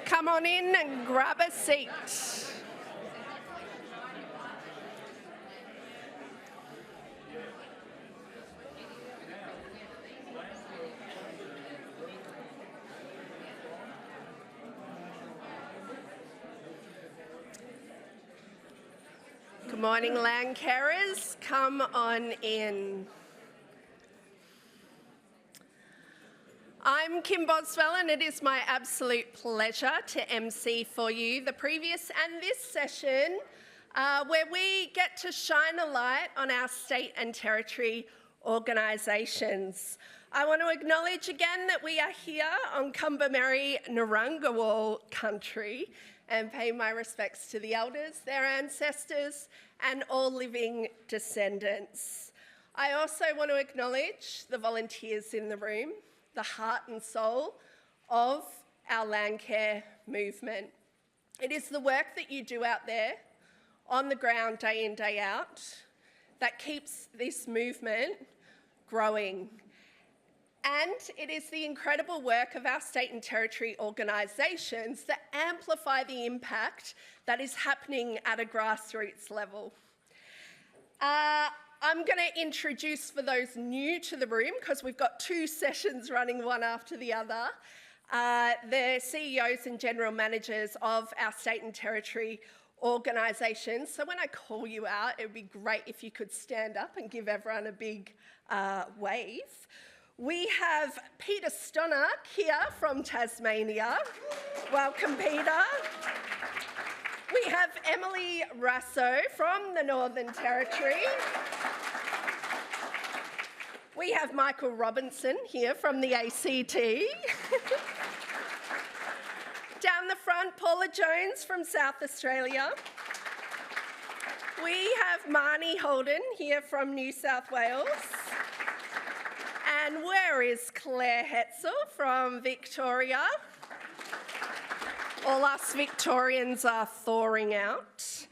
come on in and grab a seat. Good morning, Landcarers. Come on in. I'm Kim Boswell, and it is my absolute pleasure to MC for you the previous and this session where we get to shine a light on our state and territory organisations. I want to acknowledge again that we are here on Kumbamerri Narungawal country and pay my respects to the elders, their ancestors, and all living descendants. I also want to acknowledge the volunteers in the room, the heart and soul of our Landcare movement. It is the work that you do out there on the ground day in, day out that keeps this movement growing. And it is the incredible work of our state and territory organisations that amplify the impact that is happening at a grassroots level. I'm going to introduce, for those new to the room, because we've got two sessions running one after the other, the CEOs and general managers of our state and territory organisations. So when I call you out, it would be great if you could stand up and give everyone a big wave. We have Peter Stonak here from Tasmania. Welcome, Peter. We have Emily Rasso from the Northern Territory. We have Michael Robinson here from the ACT. Down the front, Paula Jones from South Australia. We have Marnie Holden here from New South Wales. And where is Claire Hetzel from Victoria? All us Victorians are thawing out.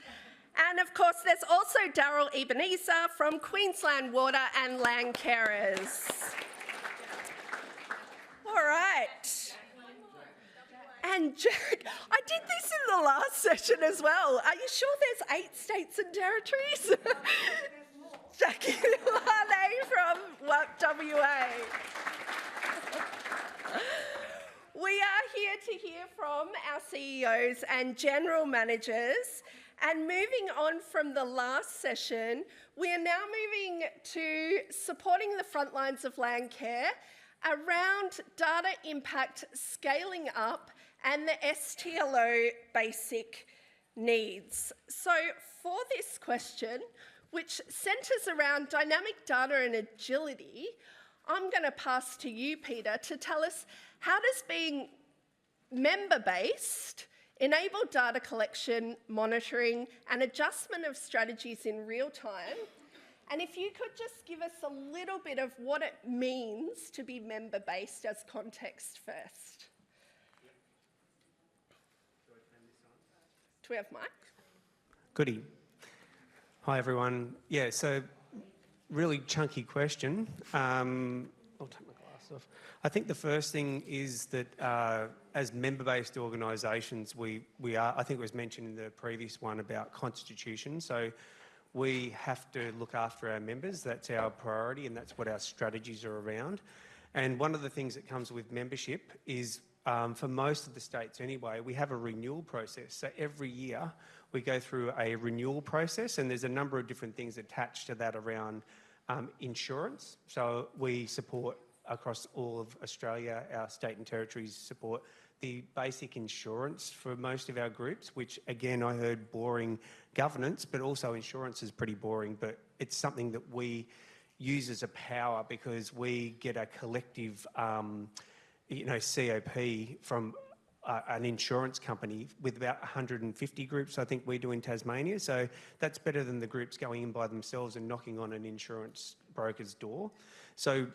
And of course, there's also Daryl Ebenezer from Queensland Water and Landcarers. All right. And Jack, I did this in the last session as well. Are you sure there's 8 states and territories? Jackie Lane from WA. We are here to hear from our CEOs and general managers. And moving on from the last session, we are now moving to supporting the Frontlines of Landcare around data impact scaling up and the STLO basic needs. So for this question, which centres around dynamic data and agility, I'm going to pass to you, Peter, to tell us how does being member-based enable data collection, monitoring and adjustment of strategies in real time? And if you could just give us a little bit of what it means to be member-based as context first. Do we have Mike? Goodie. Hi everyone. Yeah, so really chunky question. I'll take my glass off. I think the first thing is that as member-based organisations, we are, I think it was mentioned in the previous one about constitution, so we have to look after our members. That's our priority and that's what our strategies are around. And one of the things that comes with membership is, for most of the states anyway, we have a renewal process. So every year we go through a renewal process, and there's a number of different things attached to that around insurance. So we support across all of Australia, our state and territories support the basic insurance for most of our groups, which again, I heard boring governance, but also insurance is pretty boring, but it's something that we use as a power because we get a collective COP from an insurance company with about 150 groups, I think we do in Tasmania. So that's better than the groups going in by themselves and knocking on an insurance broker's door. So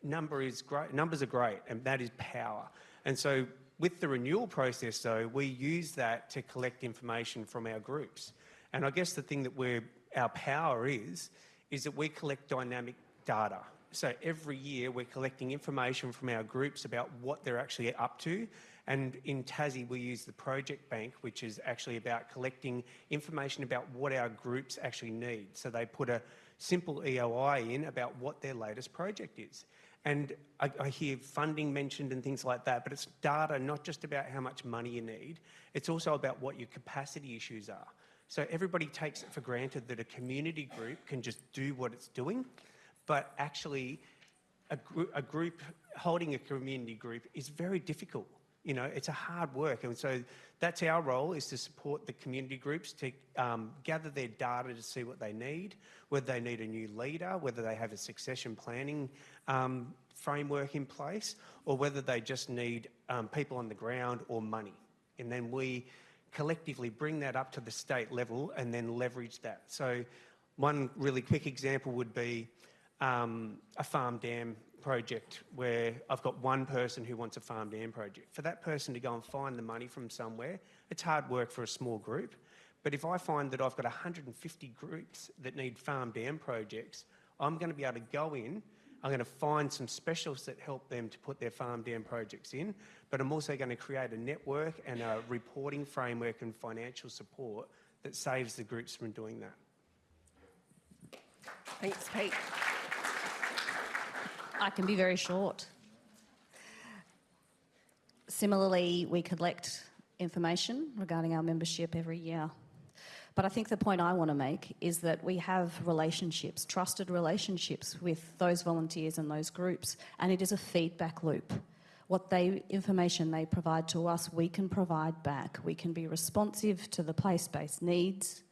numbers are great, and that is power. And so with the renewal process though, we use that to collect information from our groups. And I guess the thing that our power is that we collect dynamic data. So every year we're collecting information from our groups about what they're actually up to. And in Tassie, we use the Project Bank, which is actually about collecting information about what our groups actually need. So they put a simple EOI in about what their latest project is. And I hear funding mentioned and things like that, but it's data not just about how much money you need, it's also about what your capacity issues are. So everybody takes it for granted that a community group can just do what it's doing, but actually a group holding a community group is very difficult. You know, it's a hard work. And so that's our role, is to support the community groups to gather their data to see what they need, whether they need a new leader, whether they have a succession planning framework in place, or whether they just need people on the ground or money. And then we collectively bring that up to the state level and then leverage that. So one really quick example would be a farm dam project where I've got one person who wants a farm dam project. For that person to go and find the money from somewhere, it's hard work for a small group. But if I find that I've got 150 groups that need farm dam projects, I'm going to be able to go in, I'm going to find some specialists that help them to put their farm dam projects in, but I'm also going to create a network and a reporting framework and financial support that saves the groups from doing that. Thanks, Pete. I can be very short. Similarly, we collect information regarding our membership every year. But I think the point I want to make is that we have relationships, trusted relationships with those volunteers and those groups, and it is a feedback loop. What information they provide to us, we can provide back. We can be responsive to the place-based needs.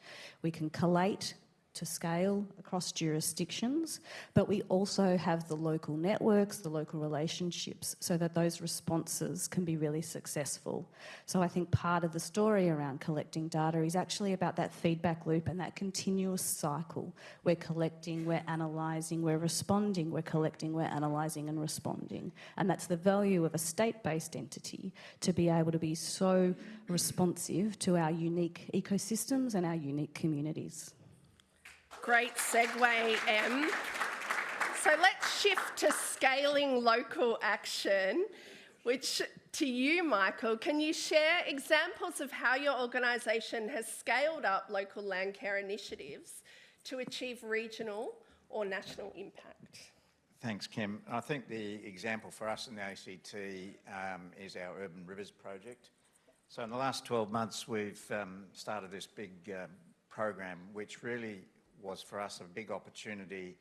We can collate to scale across jurisdictions, but we also have the local networks, the local relationships, so that those responses can be really successful. So I think part of the story around collecting data is actually about that feedback loop and that continuous cycle. We're collecting, we're analysing, we're responding, we're collecting, we're analysing and responding. And that's the value of a state-based entity, to be able to be so responsive to our unique ecosystems and our unique communities. Great segue, Em. So let's shift to scaling local action, which to you, Michael, can you share examples of how your organisation has scaled up local Landcare initiatives to achieve regional or national impact? Thanks, Kim. I think the example for us in the ACT is our Urban Rivers project. So in the last 12 months, we've started this big program, which really was for us a big opportunity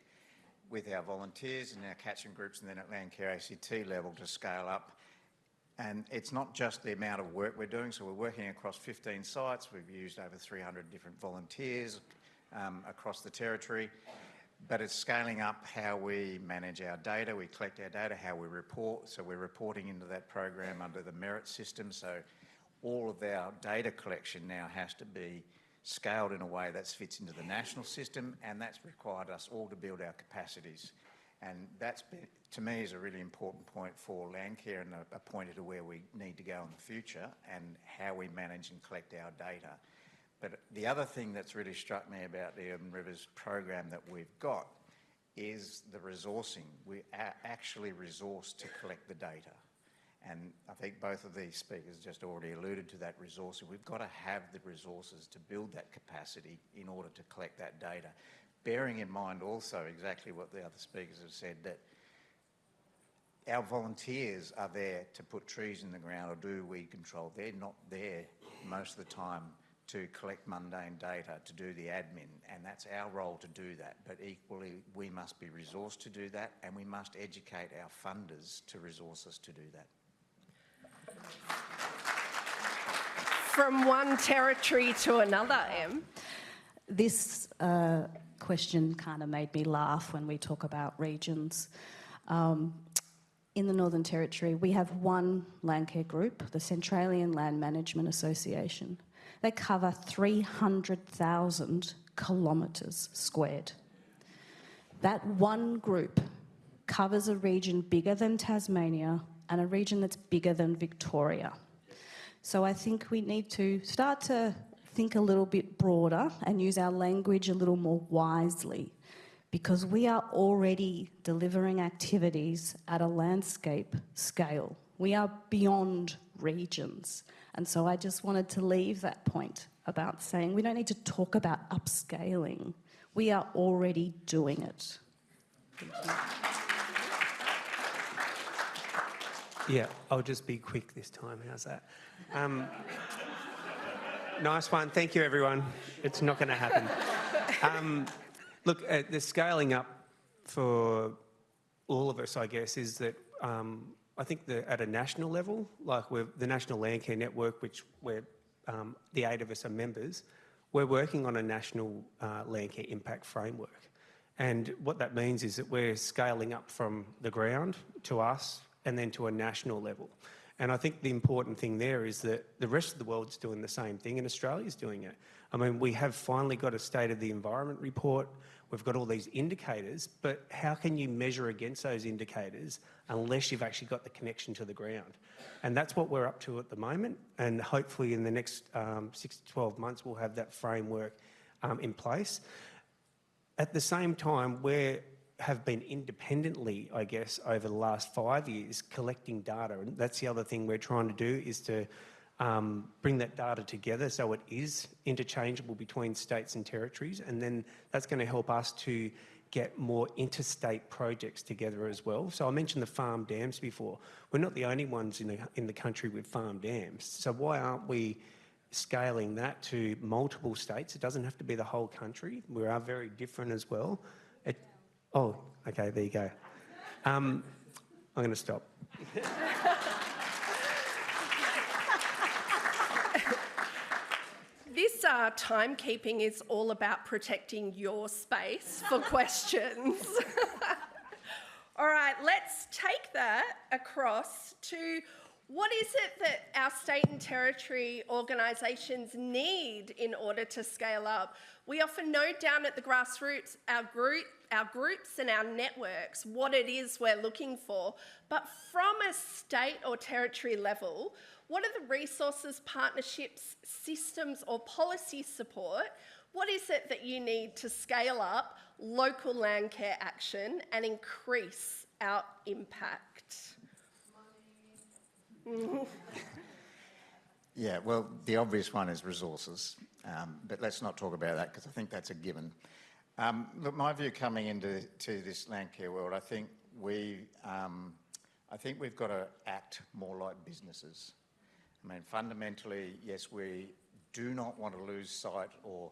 with our volunteers and our catchment groups, and then at Landcare ACT level to scale up. And it's not just the amount of work we're doing, so we're working across 15 sites. We've used over 300 different volunteers across the territory, but it's scaling up how we manage our data, we collect our data, how we report. So we're reporting into that program under the merit system. So all of our data collection now has to be scaled in a way that fits into the national system, and that's required us all to build our capacities. And that's, to me, is a really important point for Landcare and a pointer to where we need to go in the future and how we manage and collect our data. But the other thing that's really struck me about the Urban Rivers program that we've got is the resourcing. We are actually resourced to collect the data. And I think both of these speakers just already alluded to that resourcing. We've got to have the resources to build that capacity in order to collect that data. Bearing in mind also exactly what the other speakers have said, that our volunteers are there to put trees in the ground or do weed control. They're not there most of the time to collect mundane data, to do the admin, and that's our role to do that. But equally, we must be resourced to do that, and we must educate our funders to resource us to do that. From one territory to another, Em. This question kind of made me laugh when we talk about regions. In the Northern Territory, we have one Landcare group, the Centralian Land Management Association. They cover 300,000 kilometres squared. That one group covers a region bigger than Tasmania and a region that's bigger than Victoria. So I think we need to start to think a little bit broader and use our language a little more wisely, because we are already delivering activities at a landscape scale. We are beyond regions. And so I just wanted to leave that point about saying we don't need to talk about upscaling. We are already doing it. Yeah, I'll just be quick this time. How's that? Nice one. Thank you, everyone. It's not going to happen. Look, the scaling up for all of us, I guess, is that I think that at a national level, like the National Landcare Network, which we're the 8 of us are members, we're working on a national Landcare impact framework. And what that means is that we're scaling up from the ground to us and then to a national level. And I think the important thing there is that the rest of the world's doing the same thing and Australia's doing it. I mean, we have finally got a State of the Environment report. We've got all these indicators, but how can you measure against those indicators unless you've actually got the connection to the ground? And that's what we're up to at the moment. And hopefully in the next 6 to 12 months, we'll have that framework in place. At the same time, we have been independently, I guess, over the last 5 years collecting data. And that's the other thing we're trying to do, is to bring that data together so it is interchangeable between states and territories. And then that's going to help us to get more interstate projects together as well. So I mentioned the farm dams before. We're not the only ones in the country with farm dams. So why aren't we scaling that to multiple states? It doesn't have to be the whole country. We are very different as well. Oh, okay, there you go. I'm going to stop. This timekeeping is all about protecting your space for questions. All right, let's take that across to what is it that our state and territory organisations need in order to scale up? We often know down at the grassroots, our groups and our networks, what it is we're looking for. But from a state or territory level, what are the resources, partnerships, systems or policy support? What is it that you need to scale up local Landcare action and increase our impact? Yeah, well, the obvious one is resources, but let's not talk about that because I think that's a given. Look, my view coming into this Landcare world, I think we've got to act more like businesses. I mean, fundamentally, yes, we do not want to lose sight or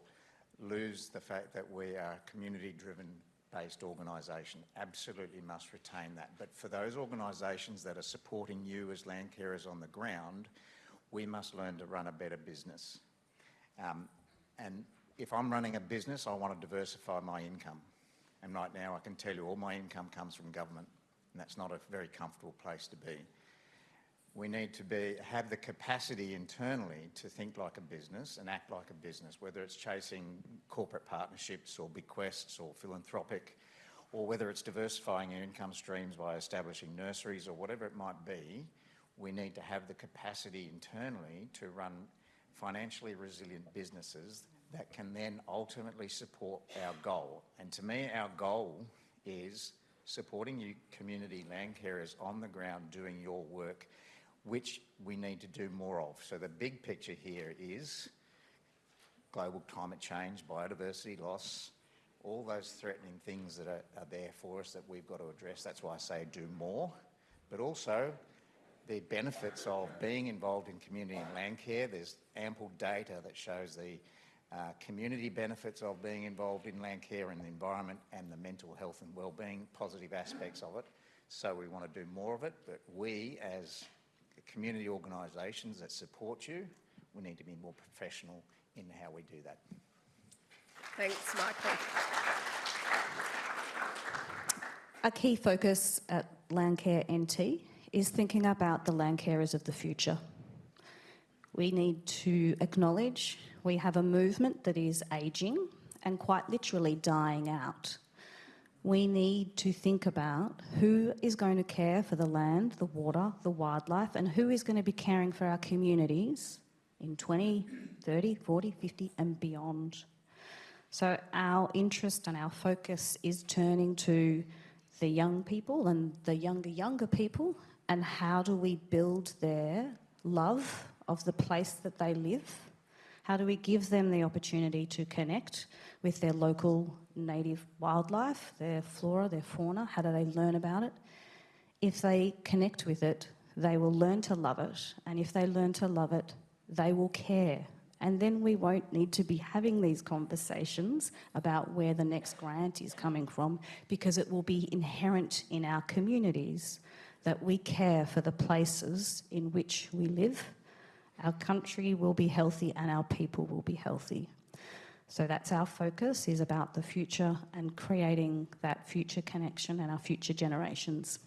lose the fact that we are a community-driven based organisation. Absolutely must retain that. But for those organisations that are supporting you as Landcarers on the ground, we must learn to run a better business. And if I'm running a business, I want to diversify my income. And right now I can tell you all my income comes from government, and that's not a very comfortable place to be. We need to have the capacity internally to think like a business and act like a business, whether it's chasing corporate partnerships or bequests or philanthropic, or whether it's diversifying your income streams by establishing nurseries or whatever it might be. We need to have the capacity internally to run financially resilient businesses that can then ultimately support our goal. And to me, our goal is supporting you community Landcarers on the ground doing your work, which we need to do more of. So the big picture here is global climate change, biodiversity loss, all those threatening things that are there for us that we've got to address. That's why I say do more, but also the benefits of being involved in community and Landcare. There's ample data that shows the community benefits of being involved in Landcare and the environment and the mental health and wellbeing, positive aspects of it. So we want to do more of it, but we as community organisations that support you, we need to be more professional in how we do that. Thanks, Michael. A key focus at Landcare NT is thinking about the Landcarers of the future. We need to acknowledge we have a movement that is ageing and quite literally dying out. We need to think about who is going to care for the land, the water, the wildlife, and who is going to be caring for our communities in 20, 30, 40, 50 and beyond. So our interest and our focus is turning to the young people and the younger people, and how do we build their love of the place that they live? How do we give them the opportunity to connect with their local native wildlife, their flora, their fauna? How do they learn about it? If they connect with it, they will learn to love it. And if they learn to love it, they will care. And then we won't need to be having these conversations about where the next grant is coming from, because it will be inherent in our communities that we care for the places in which we live. Our country will be healthy and our people will be healthy. So that's our focus, is about the future and creating that future connection and our future generations.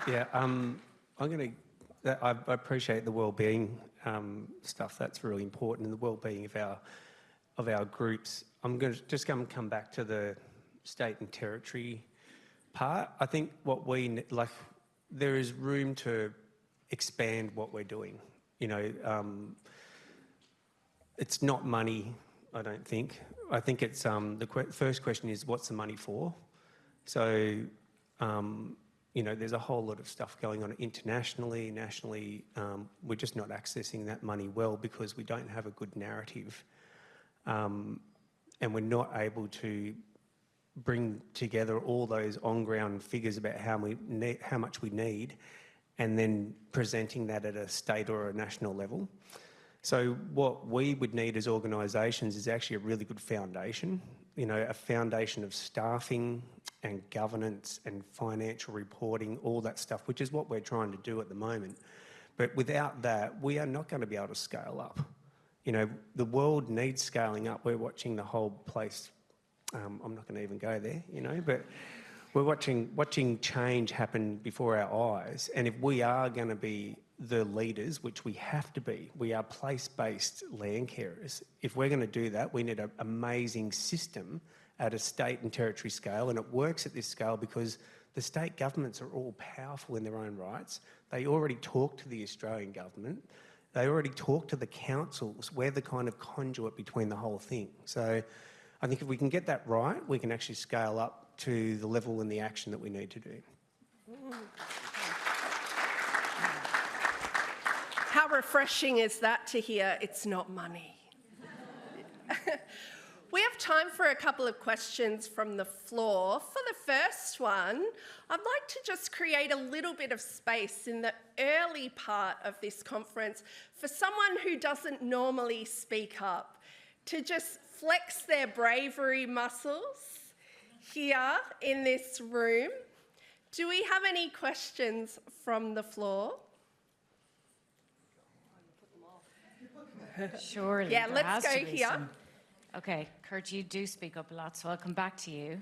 Yeah, I appreciate the wellbeing stuff. That's really important, and the wellbeing of our groups. I'm going to come back to the state and territory part. I think there is room to expand what we're doing. It's not money, I don't think. I think it's first question is, what's the money for? So, there's a whole lot of stuff going on internationally, nationally. We're just not accessing that money well because we don't have a good narrative, and we're not able to bring together all those on-ground figures about how much we need, and then presenting that at a state or a national level. So what we would need as organisations is actually a really good foundation, a foundation of staffing and governance and financial reporting, all that stuff, which is what we're trying to do at the moment. But without that, we are not going to be able to scale up. The world needs scaling up. We're watching the whole place. I'm not going to even go there, but we're watching change happen before our eyes. And if we are going to be the leaders, which we have to be, we are place-based land carers. If we're going to do that, we need an amazing system at a state and territory scale, and it works at this scale because the state governments are all powerful in their own rights. They already talk to the Australian government. They already talk to the councils. We're the kind of conduit between the whole thing. So I think if we can get that right, we can actually scale up to the level and the action that we need to do. How refreshing is that to hear it's not money? We have time for a couple of questions from the floor. For the first one, I'd like to just create a little bit of space in the early part of this conference for someone who doesn't normally speak up to just flex their bravery muscles here in this room. Do we have any questions from the floor? Surely. Yeah, there let's has go to be here. some. Okay, Kurt, you do speak up a lot, so I'll come back to you.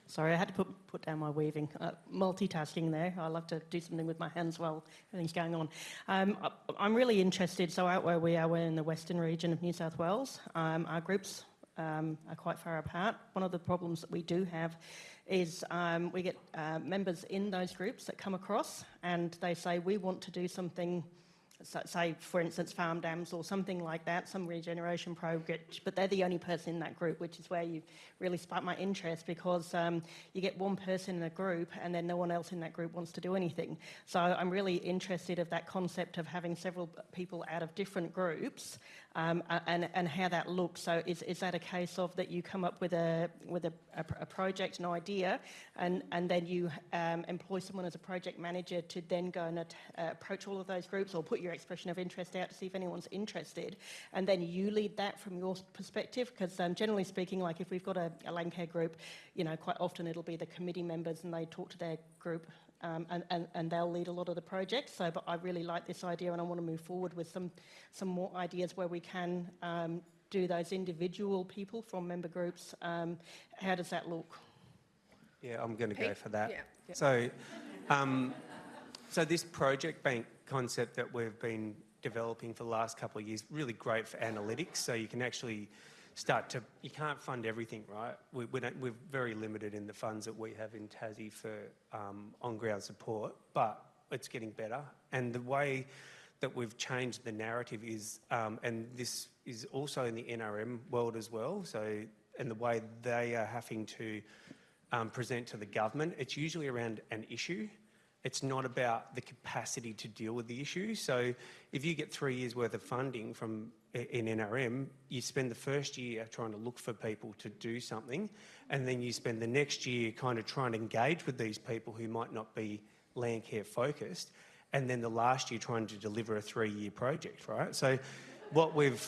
Sorry, I had to put down my weaving. Multitasking there. I love to do something with my hands while everything's going on. I'm really interested, so out where we are, we're in the western region of New South Wales. Our groups are quite far apart. One of the problems that we do have is we get members in those groups that come across and they say, we want to do something, say, for instance, farm dams or something like that, some regeneration project, but they're the only person in that group, which is where you really sparked my interest, because you get one person in a group and then no one else in that group wants to do anything. So I'm really interested of that concept of having several people out of different groups and how that looks. So is that a case of that you come up with a project, an idea, and then you employ someone as a project manager to then go and approach all of those groups or put your expression of interest out to see if anyone's interested, and then you lead that from your perspective? Because generally speaking, like if we've got a Landcare group, quite often it'll be the committee members and they talk to their group and they'll lead a lot of the projects. So, but I really like this idea and I want to move forward with some more ideas where we can do those individual people from member groups. How does that look? Yeah, I'm going to go for that. Yeah. So this project bank concept that we've been developing for the last couple of years, really great for analytics. So you can actually you can't fund everything, right? We're very limited in the funds that we have in Tassie for on-ground support, but it's getting better. And the way that we've changed the narrative is, and this is also in the NRM world as well, so, and the way they are having to present to the government, it's usually around an issue. It's not about the capacity to deal with the issue. So if you get 3 years worth of funding in NRM, you spend the first year trying to look for people to do something, and then you spend the next year kind of trying to engage with these people who might not be Landcare focused, and then the last year trying to deliver a 3-year project, right? So what we've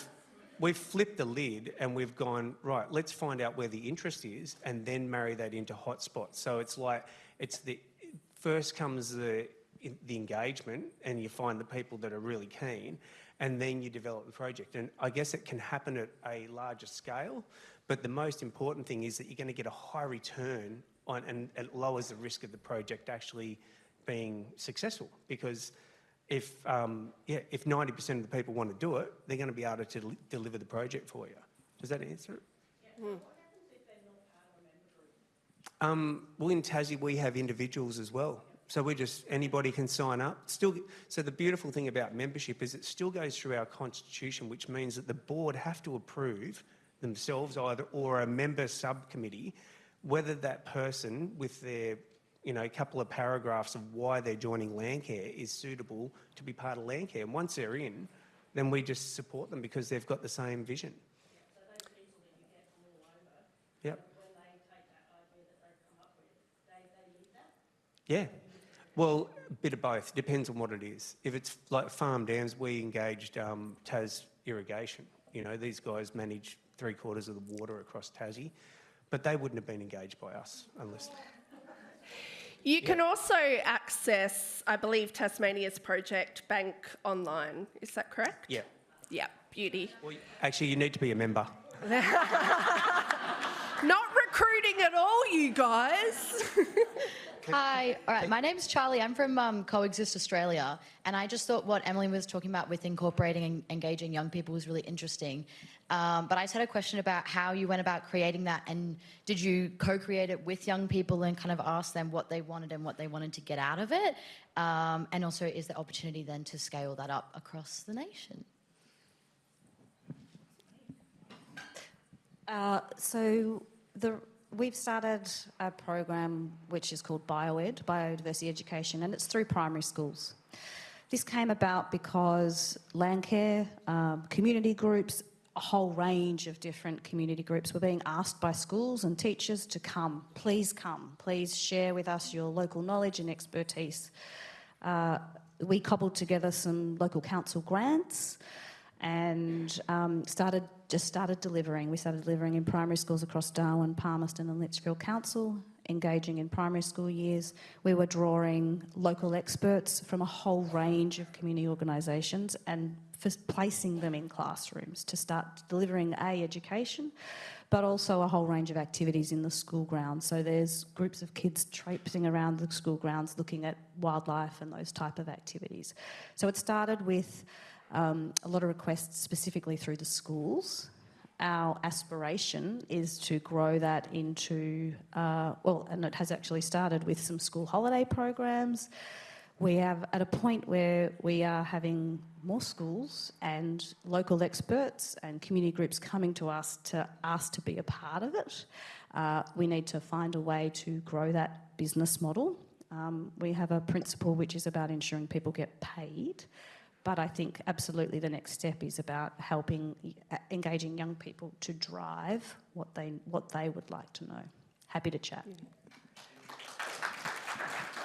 flipped the lid and we've gone, right, let's find out where the interest is and then marry that into hotspots. So it's like, first comes the engagement, and you find the people that are really keen, and then you develop the project. And I guess it can happen at a larger scale, but the most important thing is that you're going to get a high return on, and it lowers the risk of the project actually being successful, because if 90% of the people want to do it, they're going to be able to deliver the project for you. Does that answer it? Yeah. What happens if they're not part of a member group? Well, in Tassie, we have individuals as well. So anybody can sign up. So the beautiful thing about membership is it still goes through our constitution, which means that the board have to approve themselves either, or a member subcommittee, whether that person with their couple of paragraphs of why they're joining Landcare is suitable to be part of Landcare. And once they're in, then we just support them because they've got the same vision. Yeah, so those people that you get from all over, Yep. when they take that idea that they've come up with, they lead that? Yeah. Well, a bit of both. Depends on what it is. If it's like farm dams, we engaged Tas Irrigation. These guys manage 3/4 of the water across Tassie, but they wouldn't have been engaged by us unless... You can also access, I believe, Tasmania's project bank online. Is that correct? Yeah. Yeah, beauty. Well, actually, you need to be a member. Not recruiting at all, you guys. Hi, all right, my name's Charlie. I'm from Coexist Australia, and I just thought what Emily was talking about with incorporating and engaging young people was really interesting. But I just had a question about how you went about creating that, and did you co-create it with young people and kind of ask them what they wanted and what they wanted to get out of it? And also, is there opportunity then to scale that up across the nation? We've started a program which is called BioEd, Biodiversity Education, and it's through primary schools. This came about because Landcare, community groups, a whole range of different community groups were being asked by schools and teachers to come, please share with us your local knowledge and expertise. We cobbled together some local council grants and started delivering. We started delivering in primary schools across Darwin, Palmerston and Litchfield Council, engaging in primary school years. We were drawing local experts from a whole range of community organisations and placing them in classrooms to start delivering education, but also a whole range of activities in the school grounds. So there's groups of kids traipsing around the school grounds looking at wildlife and those type of activities. So it started with a lot of requests specifically through the schools. Our aspiration is to grow that into, and it has actually started with some school holiday programs. We have at a point where we are having more schools and local experts and community groups coming to us to ask to be a part of it. We need to find a way to grow that business model. We have a principle which is about ensuring people get paid. But I think absolutely the next step is about engaging young people to drive what they would like to know. Happy to chat.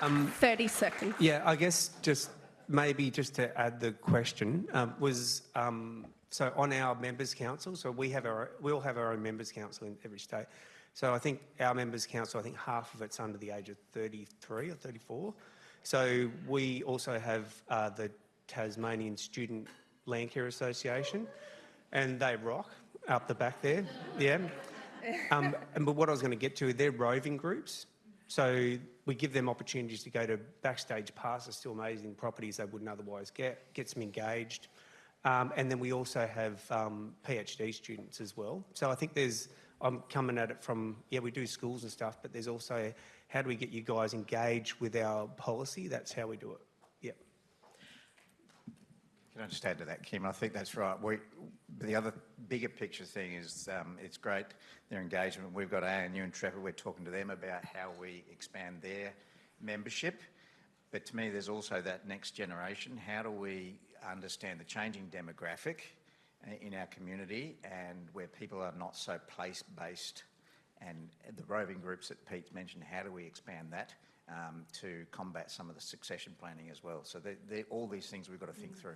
30 seconds. Yeah, I guess just to add the question, so on our members' council, so we all have our own members' council in every state. So I think our members' council, half of it's under the age of 33 or 34. So we also have the Tasmanian Student Landcare Association, and they rock up the back there, yeah. But what I was going to get to, they're roving groups, so we give them opportunities to go to backstage passes to amazing properties they wouldn't otherwise gets them engaged. And then we also have PhD students as well. So I think I'm coming at it from, we do schools and stuff, but there's also how do we get you guys engaged with our policy? That's how we do it. Can I just add to that, Kim? I think that's right. The other bigger picture thing is it's great, their engagement. We've got ANU and Trevor, we're talking to them about how we expand their membership. But to me, there's also that next generation. How do we understand the changing demographic in our community and where people are not so place-based, and the roving groups that Pete's mentioned, how do we expand that to combat some of the succession planning as well? So all these things we've got to think through.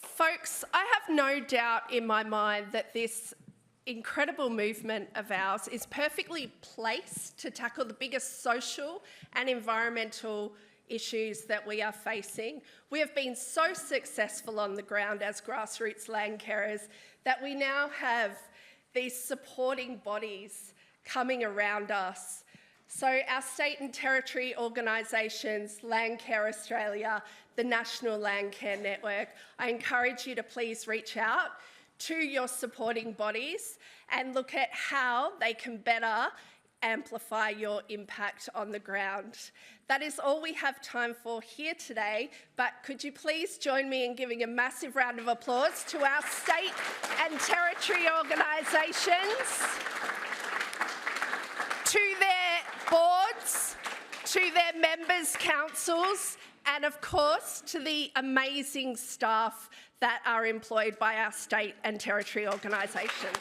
Folks, I have no doubt in my mind that this incredible movement of ours is perfectly placed to tackle the biggest social and environmental issues that we are facing. We have been so successful on the ground as grassroots land carers that we now have these supporting bodies coming around us. So our state and territory organisations, Landcare Australia, the National Landcare Network, I encourage you to please reach out to your supporting bodies and look at how they can better amplify your impact on the ground. That is all we have time for here today, but could you please join me in giving a massive round of applause to our state and territory organisations, to their boards, to their members' councils, and of course to the amazing staff that are employed by our state and territory organisations.